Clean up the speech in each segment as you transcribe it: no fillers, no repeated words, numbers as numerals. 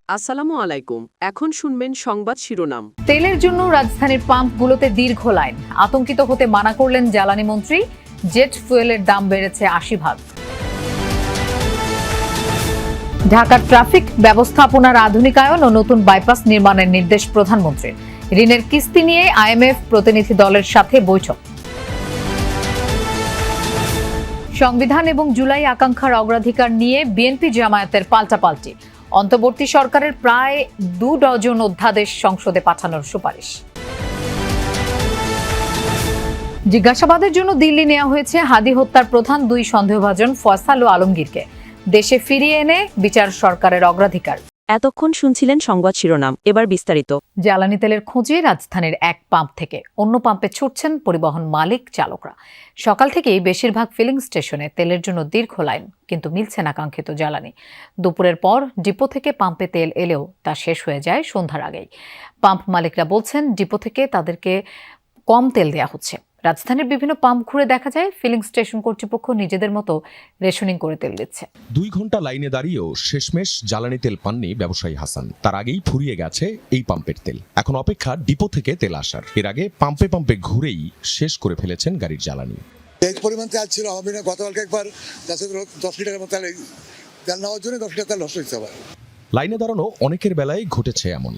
আসসালামু আলাইকুম। এখন শুনবেন সংবাদ শিরোনাম। তেলের জন্য রাজধানীর পাম্পগুলোতে দীর্ঘ লাইন, আতঙ্কিত হতে মানা করলেন জ্বালানি মন্ত্রী। জেট ফুয়েলের দাম বেড়েছে ৮০%। ঢাকার ট্রাফিক ব্যবস্থাপনার আধুনিকায়ন ও নতুন বাইপাস নির্মাণের নির্দেশ প্রধানমন্ত্রীর। ঋণের কিস্তি নিয়ে আইএমএফ প্রতিনিধি দলের সাথে বৈঠক। সংবিধান এবং জুলাই আকাঙ্ক্ষার অগ্রাধিকার নিয়ে বিএনপি জামায়াতের পাল্টাপাল্টি। অন্তর্বর্তী সরকারের প্রায় ২ ডজন অধ্যাদেশ সংসদে পাঠানোর সুপারিশ। জিজ্ঞাসাবাদের জন্য দিল্লি নেওয়া হয়েছে হাদি হত্যার প্রধান ২ সন্দেহভাজন ফয়সাল ও আলমগীরকে। দেশে ফিরিয়ে এনে বিচার সরকারের অগ্রাধিকার। এতক্ষণ শুনছিলেন সংবাদ শিরোনাম, এবার বিস্তারিত। জ্বালানি তেলের খোঁজে রাজধানীর এক পাম্প থেকে অন্য পাম্পে ছুটছেন পরিবহন মালিক চালকরা। সকাল থেকেই বেশিরভাগ ফিলিং স্টেশনে তেলের জন্য দীর্ঘ লাইন, কিন্তু মিলছে না কাঙ্ক্ষিত জ্বালানি। দুপুরের পর ডিপো থেকে পাম্পে তেল এলেও তা শেষ হয়ে যায় সন্ধ্যার আগেই। পাম্প মালিকরা বলছেন ডিপো থেকে তাদেরকে কম তেল দেওয়া হচ্ছে। রাজধানীর বিভিন্ন পাম্প ঘুরে দেখা যায় ফিলিং স্টেশন কর্তৃপক্ষ নিজেদের মতো রেশনিং করে তেল দিচ্ছে। ২ ঘন্টা লাইনে দাঁড়িয়েও শেষমেশ জ্বালানি তেল পাননি ব্যবসায়ী হাসান। তার আগেই ফুরিয়ে গেছে এই পাম্পের তেল। এখন অপেক্ষা ডিপো থেকে তেল আসার। এর আগে পাম্পে পাম্পে ঘুরেই শেষ করে ফেলেছেন গাড়ির জ্বালানি। এই পরিমাণ তেল ছিল হবে না। গতকালকে একবার 10 লিটারের মতো তেল নেওয়ার জন্য 10 লিটার তেল নষ্ট হয়েছে। আবার লাইনে দাঁড়ানো অনেকের বেলায় ঘটেছে এমন।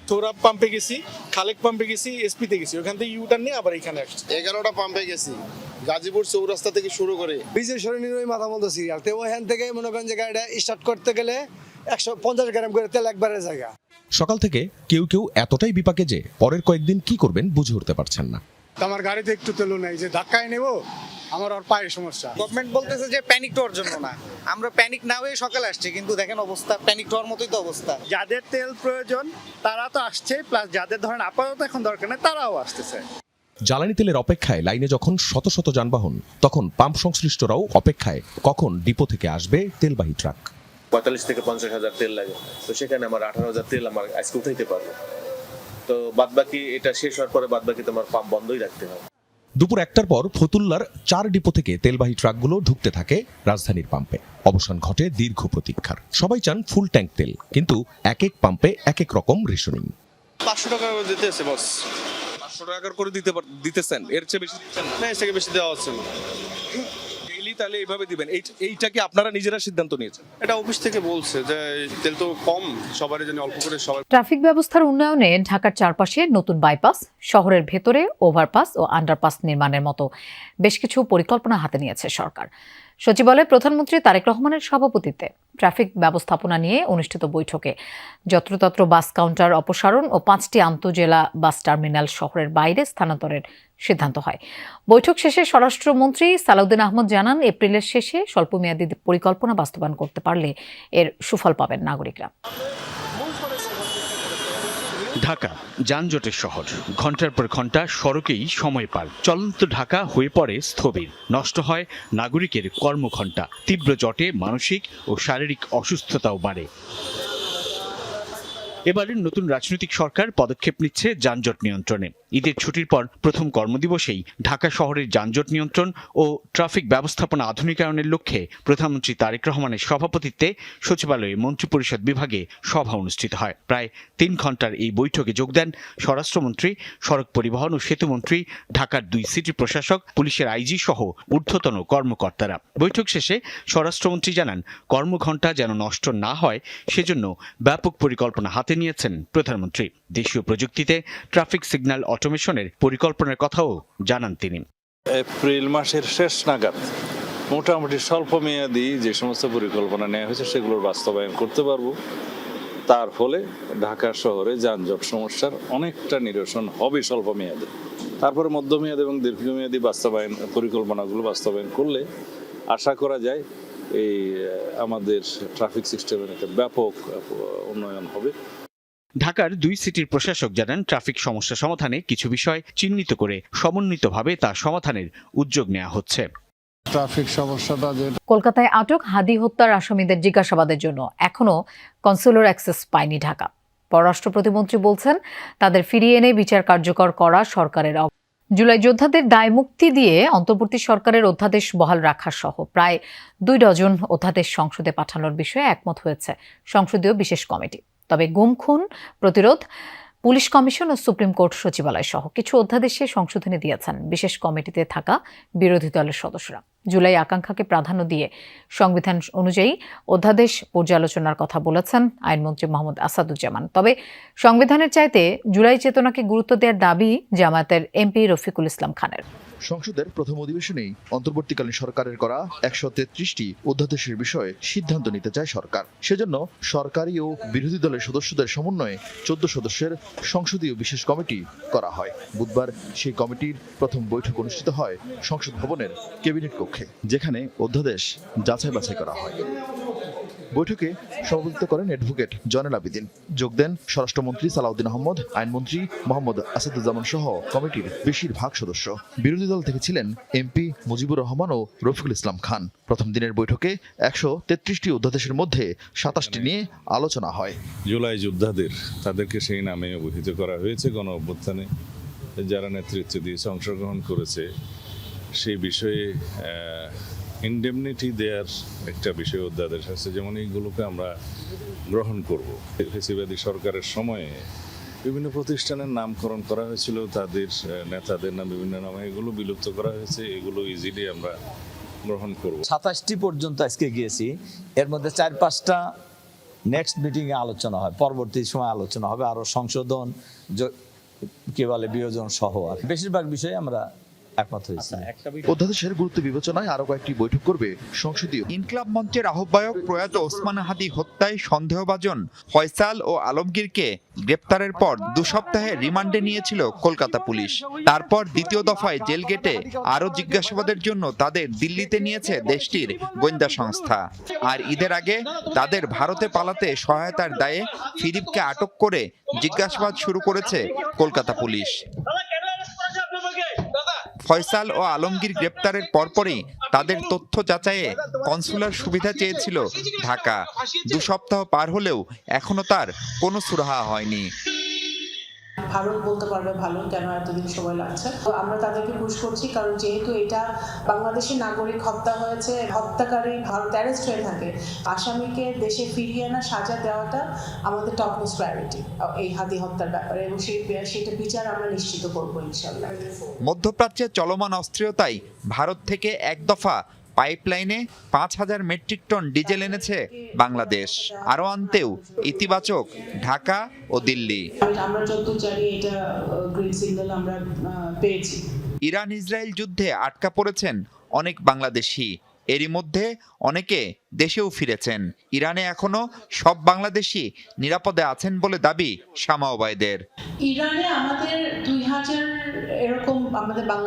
সৌরভ পাম্পে গেছি, খালেক পাম্পে গেছি, এসপিতে গেছি, ওখান থেকে ইউটার্ন নিয়ে আবার এখানে আসছি। 11টা পাম্পে গেছি, গাজীপুর চৌরাস্তা থেকে শুরু করে বিজয় সরণির ওই মাথা মতো সিরিয়াল। তো ওখান থেকে মনে করেন যে গাড়িটা স্টার্ট করতে গেলে 150 গ্রাম করে তেল একবারের জায়গা। সকাল থেকে কেউ কেউ এতটাই বিপাকে যে পরের কয়েকদিন কি করবেন বুঝে উঠতে পারছেন না। আমার গাড়িতে একটু তেলও নাই, যে ধাক্কায় নেব আমার আর পায়ে সমস্যা। গভর্নমেন্ট বলতেছে যে প্যানিক হওয়ার জন্য না, আমরা প্যানিক না হয়ে সকালে আসছি, কিন্তু দেখেন অবস্থা প্যানিক হওয়ার মতোই তো অবস্থা। যাদের তেল প্রয়োজন তারা তো আসছে, প্লাস যাদের ধরেন আপাতত এখন দরকার নেই তারাও আসতেছে। জ্বালানি তেলের অপেক্ষায় লাইনে যখন শত শত যানবাহন, তখন পাম্প সংশ্লিষ্টরাও অপেক্ষায় কখন ডিপো থেকে আসবে তেলবাহী ট্রাক। 45 থেকে 50 হাজার তেল লাগে, তো সেখানে আমার 18,000 তেল আমার আজকে উঠাইতে পারবো। তো বাদবাকি এটা শেষ হওয়ার পরে বাদবাকি তোমার পাম্প বন্ধই রাখতে হবে। দুপুর 1টার পর ফতুল্লার 4 ডিপো থেকে তেলবাহী ট্রাকগুলো ঢুকতে থাকে রাজধানীর পাম্পে। অবসান ঘটে দীর্ঘ প্রতীক্ষার। সবাই চান ফুল ট্যাঙ্ক তেল, কিন্তু এক এক পাম্পে এক এক রকম রেশনিং। 500 টাকা করে দিতেছে বস। 500 টাকা করে দিতেছেন, এর চেয়ে বেশি দিচ্ছেন না, এর থেকে বেশি দেওয়া হচ্ছে না। ডেইলি তাহলে এইভাবে দিবেন? এইটা কি আপনারা নিজেরা সিদ্ধান্ত নিয়েছেন? এটা অফিস থেকে বলছে যে তেল তো কম, সবারই জন্য অল্প করে সবাই। ট্রাফিক ব্যবস্থার উন্নয়নে ঢাকার চারপাশে নতুন বাইপাস, শহরের ভেতরে ওভারপাস ও আন্ডারপাস নির্মাণের মতো বেশ কিছু পরিকল্পনা হাতে নিয়েছে সরকার। সচিবালয়ে প্রধানমন্ত্রী তারেক রহমানের সভাপতিত্বে ট্রাফিক ব্যবস্থাপনা নিয়ে অনুষ্ঠিত বৈঠকে যত্রতত্র বাস কাউন্টার অপসারণ ও 5টি আন্তঃজেলা বাস টার্মিনাল শহরের বাইরে স্থানান্তরের সিদ্ধান্ত হয়। বৈঠক শেষে স্বরাষ্ট্রমন্ত্রী সালাউদ্দিন আহমদ জানান, এপ্রিলের শেষে স্বল্পমেয়াদী পরিকল্পনা বাস্তবায়ন করতে পারলে এর সুফল পাবেন নাগরিকরা। ঢাকা যানজটের শহর, ঘন্টার পর ঘন্টা সড়কেই সময় পার। চলন্ত ঢাকা হয়ে পড়ে স্থবির, নষ্ট হয় নাগরিকের কর্মঘণ্টা। তীব্র জটে মানসিক ও শারীরিক অসুস্থতাও বাড়ে। এবারের নতুন রাজনৈতিক সরকার পদক্ষেপ নিচ্ছে যানজট নিয়ন্ত্রণে। ঈদের ছুটির পর প্রথম কর্মদিবসেই ঢাকা শহরের যানজট নিয়ন্ত্রণ ও ট্রাফিক ব্যবস্থাপনা আধুনিকায়নের লক্ষ্যে প্রধানমন্ত্রী তারেক রহমানের সভাপতিত্বে সচিবালয়ে মন্ত্রিপরিষদ বিভাগে সভা অনুষ্ঠিত হয়। প্রায় 3 ঘন্টার এই বৈঠকে যোগ দেন স্বরাষ্ট্রমন্ত্রী, সড়ক পরিবহন ও সেতুমন্ত্রী, ঢাকার 2 সিটি প্রশাসক, পুলিশের আইজি সহ ঊর্ধ্বতন কর্মকর্তারা। বৈঠক শেষে স্বরাষ্ট্রমন্ত্রী জানান, কর্মঘণ্টা যেন নষ্ট না হয় সেজন্য ব্যাপক পরিকল্পনা হাতে নিয়েছেন প্রধানমন্ত্রী। দেশীয় প্রযুক্তিতে ট্রাফিক সিগন্যাল অটোমেশনের পরিকল্পনার কথাও জানান তিনি। এপ্রিল মাসের শেষ নাগাদ মোটামুটি স্বল্প মেয়াদী যে সমস্ত পরিকল্পনা নেওয়া হয়েছে সেগুলোর বাস্তবায়ন করতে পারবো। তার ফলে ঢাকা শহরে যানজট সমস্যার অনেকটা নিরসন হবে স্বল্প মেয়াদে। তারপরে মধ্যমেয়াদী এবং দীর্ঘমেয়াদী পরিকল্পনাগুলো বাস্তবায়ন করলে আশা করা যায় এই আমাদের ট্রাফিক সিস্টেমের একটা ব্যাপক উন্নয়ন হবে। ঢাকার 2 সিটির প্রশাসক জানান, ট্রাফিক সমস্যা সমাধানে কিছু বিষয় চিহ্নিত করে সমন্বিতভাবে তা সমাধানের উদ্যোগ নেওয়া হচ্ছে। ট্রাফিক সমস্যাটা কলকাতায় আটক হাদি হত্যার আসামিদের জিজ্ঞাসাবাদের জন্য এখনো কনসুলার অ্যাক্সেস পায়নি ঢাকা। পররাষ্ট্র প্রতিমন্ত্রী বলছেন, তাদের ফিরিয়ে এনে বিচার কার্যকর করা সরকারের। জুলাই যোদ্ধাদের দায় মুক্তি দিয়ে অন্তর্বর্তী সরকারের অধ্যাদেশ বহাল রাখা সহ প্রায় 2 ডজন অধ্যাদেশ সংসদে পাঠানোর বিষয়ে একমত হয়েছে সংসদীয় বিশেষ কমিটি। তবে গুম খুন প্রতিরোধ, পুলিশ কমিশন ও সুপ্রিম কোর্ট সচিবালয় সহ কিছু অধ্যাদেশে সংশোধনী দিয়েছেন বিশেষ কমিটিতে থাকা বিরোধী দলের সদস্যরা। জুলাই আকাঙ্ক্ষাকে প্রাধান্য দিয়ে সংবিধান অনুযায়ী অধ্যাদেশ পর্যালোচনার কথা বলেছেন আইনমন্ত্রী মোহাম্মদ আসাদুজ্জামান। তবে সংবিধানের চাইতে জুলাই চেতনাকে গুরুত্ব দেওয়ার দাবি জামায়াতের এমপি রফিকুল ইসলাম খানের। সংসদের প্রথম অধিবেশনেই অন্তর্বর্তীকালীন সরকারের করা 133টি অধ্যাদেশের বিষয়ে সিদ্ধান্ত নিতে চায় সরকার। সেজন্য সরকারি ও বিরোধী দলের সদস্যদের সমন্বয়ে 14 সদস্যের সংসদীয় বিশেষ কমিটি করা হয়। বুধবার সেই কমিটির প্রথম বৈঠক অনুষ্ঠিত হয় সংসদ ভবনের ক্যাবিনেট কক্ষে, যেখানে অধ্যাদেশ যাচাই বাছাই করা হয়। বৈঠকে সভাপতিত্ব করেন অ্যাডভোকেট জয়নাল আবেদিন। যোগ দেন স্বরাষ্ট্রমন্ত্রী সালাউদ্দিন আহমদ, আইনমন্ত্রী মোহাম্মদ আসাদুজ্জামান সহ কমিটির বেশিরভাগ সদস্য। বিরোধী দল থেকে ছিলেন এমপি মুজিবুর রহমান ও রফিকুল ইসলাম খান। প্রথম দিনের বৈঠকে 133টি অধ্যাদেশের মধ্যে 27টি নিয়ে আলোচনা হয়। জুলাই যোদ্ধাদের তাদেরকে সেই নামে অভিহিত করা হয়েছে। গণ অভ্যুত্থানে যারা নেতৃত্ব দিয়েছে, অংশগ্রহণ করেছে, সেই বিষয়ে ইনডেমনিটি দেওয়ার একটা বিষয় অধ্যাদেশ আছে। যেমন এইগুলোকে আমরা গ্রহণ করব। ফ্যাসিবাদী সরকারের সময়ে বিভিন্ন প্রতিষ্ঠানের নামকরণ করা হয়েছিল, তাদের নেতাদের নাম বিভিন্ন নামে, এগুলো বিলুপ্ত করা হয়েছে। এগুলো ইজিলি আমরা গ্রহণ করব। 27টি পর্যন্ত আজকে গিয়েছি। এর মধ্যে 4-5টা নেক্সট মিটিংয়ে আলোচনা হয়, পরবর্তী সময় আলোচনা হবে, আরও সংশোধন কি বলে বিয়োজন সহ। আর বেশিরভাগ বিষয়ে আমরা একমত হয়েছি। অধ্যাদেশের গুরুত্ব বিবেচনায় আরো কয়েকটি বৈঠক করবে সংসদীয়। ইনকিলাব মঞ্চের আহ্বায়ক প্রয়াত ওসমান হাদি হত্যায় সন্দেহভাজন ফয়সাল ও আলমগীরকে গ্রেপ্তারের পর 2 সপ্তাহে রিমান্ডে নিয়েছিল কলকাতা পুলিশ। তারপর দ্বিতীয় দফায় জেল গেটে আরো জিজ্ঞাসাবাদের জন্য তাদের দিল্লিতে নিয়েছে দেশটির গোয়েন্দা সংস্থা। আর ঈদের আগে তাদের ভারতে পালাতে সহায়তার দায়ে ফিলিপকে আটক করে জিজ্ঞাসাবাদ শুরু করেছে কলকাতা পুলিশ। ফয়সাল ও আলমগীর গ্রেপ্তারের পরপরই তাদের তথ্য যাচাইয়ে কনসুলার সুবিধা চেয়েছিল ঢাকা। 2 সপ্তাহ পার হলেও এখনো তার কোনো সুরাহা হয়নি। ভারত বলতে পারবে ভালো কেন এতদিন সময় লাগছে। আমরা তাদেরকে পুশ করছি, কারণ যেহেতু এটা বাংলাদেশের নাগরিক হত্যা হয়েছে, হত্যাকারী ভারত অ্যারেস্ট হয়ে থাকে, আসামিকে দেশে ফিরিয়ে আনা, সাজা দেওয়াটা আমাদের টপ মোস্ট প্রায়োরিটি এই হাদি হত্যার ব্যাপারে, এবং সেটা বিচার আমরা নিশ্চিত করবো ইনশাল্লাহ। মধ্যপ্রাচ্যে চলমান অস্থিরতায় ভারত থেকে এক দফা পাইপলাইনে 5000 মেট্রিক টন ডিজেল এনেছে বাংলাদেশ। আরও আনতেও ইতিবাচক ঢাকা ও দিল্লি। আমরা যত জানি এটা গ্রিন সিগন্যাল আমরা পেয়েছি। ইরান ইসরায়েল যুদ্ধে আটকা পড়েছেন অনেক বাংলাদেশি। এরই মধ্যে অনেকে দেশেও ফিরেছেন। ইরানে এখনো সব বাংলাদেশি নিরাপদে আছেন বলে দাবি শামা ওবায়দের। ইরানে আমাদের 2000 এরকম আমাদের